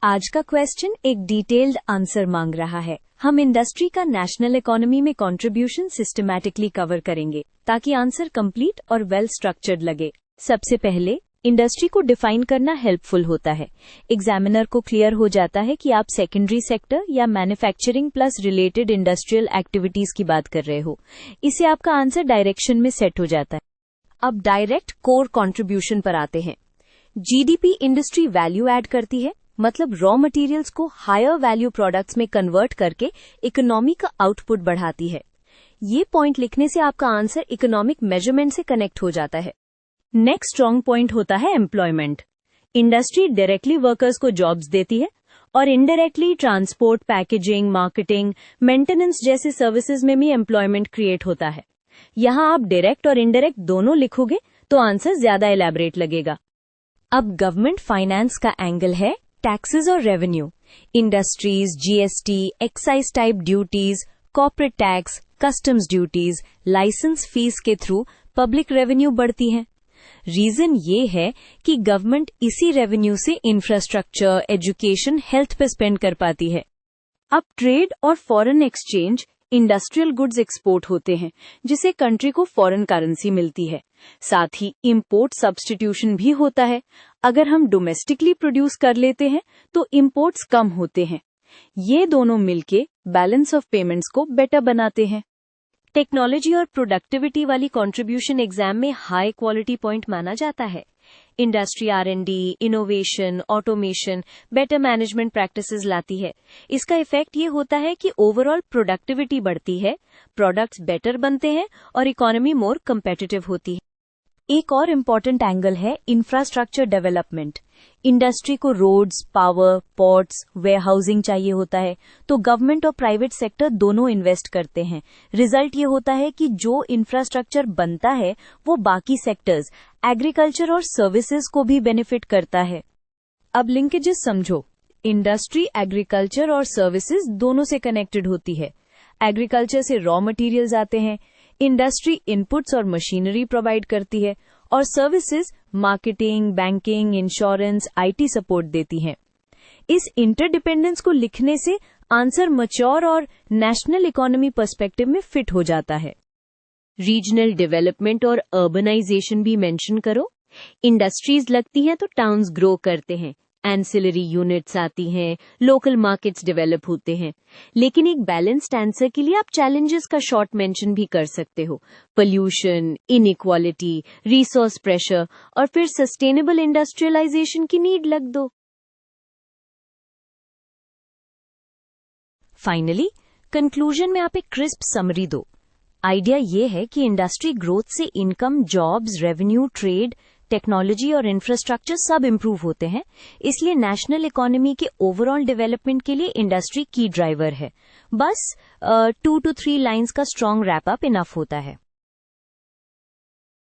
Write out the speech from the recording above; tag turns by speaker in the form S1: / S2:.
S1: आज का क्वेश्चन एक डिटेल्ड आंसर मांग रहा है। हम इंडस्ट्री का नेशनल इकोनॉमी में कंट्रीब्यूशन सिस्टमैटिकली कवर करेंगे ताकि आंसर कंप्लीट और वेल स्ट्रक्चर्ड लगे। सबसे पहले इंडस्ट्री को डिफाइन करना हेल्पफुल होता है। एग्जामिनर को क्लियर हो जाता है कि आप सेकेंडरी सेक्टर या manufacturing plus related industrial activities की बात कर रहे हो। इससे आपका आंसर डायरेक्शन में सेट हो जाता है। अब डायरेक्ट कोर कंट्रीब्यूशन पर आते हैं। जीडीपी इंडस्ट्री वैल्यू ऐड करती है, मतलब रॉ मटेरियल्स को हायर वैल्यू प्रोडक्ट्स में कन्वर्ट करके इकोनॉमी का आउटपुट बढ़ाती है। ये पॉइंट लिखने से आपका आंसर इकोनॉमिक मेजरमेंट से कनेक्ट हो जाता है। नेक्स्ट स्ट्रॉन्ग पॉइंट होता है एम्प्लॉयमेंट। इंडस्ट्री डायरेक्टली वर्कर्स को जॉब्स देती है और indirectly transport, packaging, marketing, maintenance जैसे सर्विसेज में भी एम्प्लॉयमेंट क्रिएट होता है। यहाँ आप डायरेक्ट और इनडायरेक्ट दोनों लिखोगे तो आंसर ज्यादा एलैबोरेट लगेगा। अब गवर्नमेंट फाइनेंस का एंगल है टैक्सेस और revenue. Industries, GST, excise type duties, corporate tax, customs duties, licence fees के थ्रू पब्लिक रेवेन्यू बढ़ती है। रीजन ये है कि गवर्नमेंट इसी रेवेन्यू से इंफ्रास्ट्रक्चर, एजुकेशन, हेल्थ पे स्पेंड कर पाती है। अब ट्रेड और foreign exchange, industrial goods export होते हैं जिसे कंट्री को फॉरेन करेंसी मिलती है। साथ ही इंपोर्ट सब्स्टिट्यूशन भी होता है। अगर हम डोमेस्टिकली प्रोड्यूस कर लेते हैं तो इंपोर्ट्स कम होते हैं। ये दोनों मिलके बैलेंस ऑफ पेमेंट्स को बेटर बनाते हैं। टेक्नोलॉजी और प्रोडक्टिविटी वाली कंट्रीब्यूशन एग्जाम में हाई क्वालिटी पॉइंट माना जाता है। Industry R and D, innovation, automation, better management practices लाती है। इसका इफेक्ट ये होता है कि ओवरऑल प्रोडक्टिविटी बढ़ती है, प्रोडक्ट्स बेटर बनते हैं और इकोनॉमी मोर कम्पिटिटिव होती है। एक और इम्पॉर्टेंट एंगल है इंफ्रास्ट्रक्चर डेवलपमेंट। इंडस्ट्री को रोड्स, पावर, पोर्ट्स, वेयरहाउसिंग चाहिए होता है, तो गवर्नमेंट और प्राइवेट सेक्टर दोनों इन्वेस्ट करते हैं। रिजल्ट ये होता है कि जो इंफ्रास्ट्रक्चर बनता है वो बाकी सेक्टर्स, एग्रीकल्चर और सर्विसेज को भी बेनिफिट करता है। अब लिंकेजेस समझो। इंडस्ट्री एग्रीकल्चर और सर्विसेज दोनों से कनेक्टेड होती है। एग्रीकल्चर से रॉ मटेरियल्स आते हैं, इंडस्ट्री इनपुट्स और मशीनरी प्रोवाइड करती है और services marketing, banking, insurance, IT support देती हैं। इस इंटरडिपेंडेंस को लिखने से आंसर मैच्योर और नेशनल इकोनॉमी पर्सपेक्टिव में फिट हो जाता है। रीजनल डेवलपमेंट और अर्बनाइजेशन भी मेंशन करो। इंडस्ट्रीज लगती हैं तो टाउन्स ग्रो करते हैं, एंसिलरी यूनिट्स आती हैं, लोकल मार्केट्स डेवलप होते हैं। लेकिन एक बैलेंस्ड आंसर के लिए आप चैलेंजेस का शॉर्ट मेंशन भी कर सकते हो। पोल्यूशन, इनइक्वालिटी, रिसोर्स प्रेशर और फिर सस्टेनेबल इंडस्ट्रियलाइजेशन की नीड लग दो। फाइनली कंक्लूजन में आप एक क्रिस्प समरी दो। आइडिया ये है कि इंडस्ट्री ग्रोथ से income, jobs, revenue, trade, technology और इंफ्रास्ट्रक्चर सब इम्प्रूव होते हैं। इसलिए नेशनल इकोनॉमी के ओवरऑल डेवलपमेंट के लिए इंडस्ट्री की ड्राइवर है। बस 2 to 3 लाइंस का स्ट्रॉन्ग रैप अप इनफ होता है।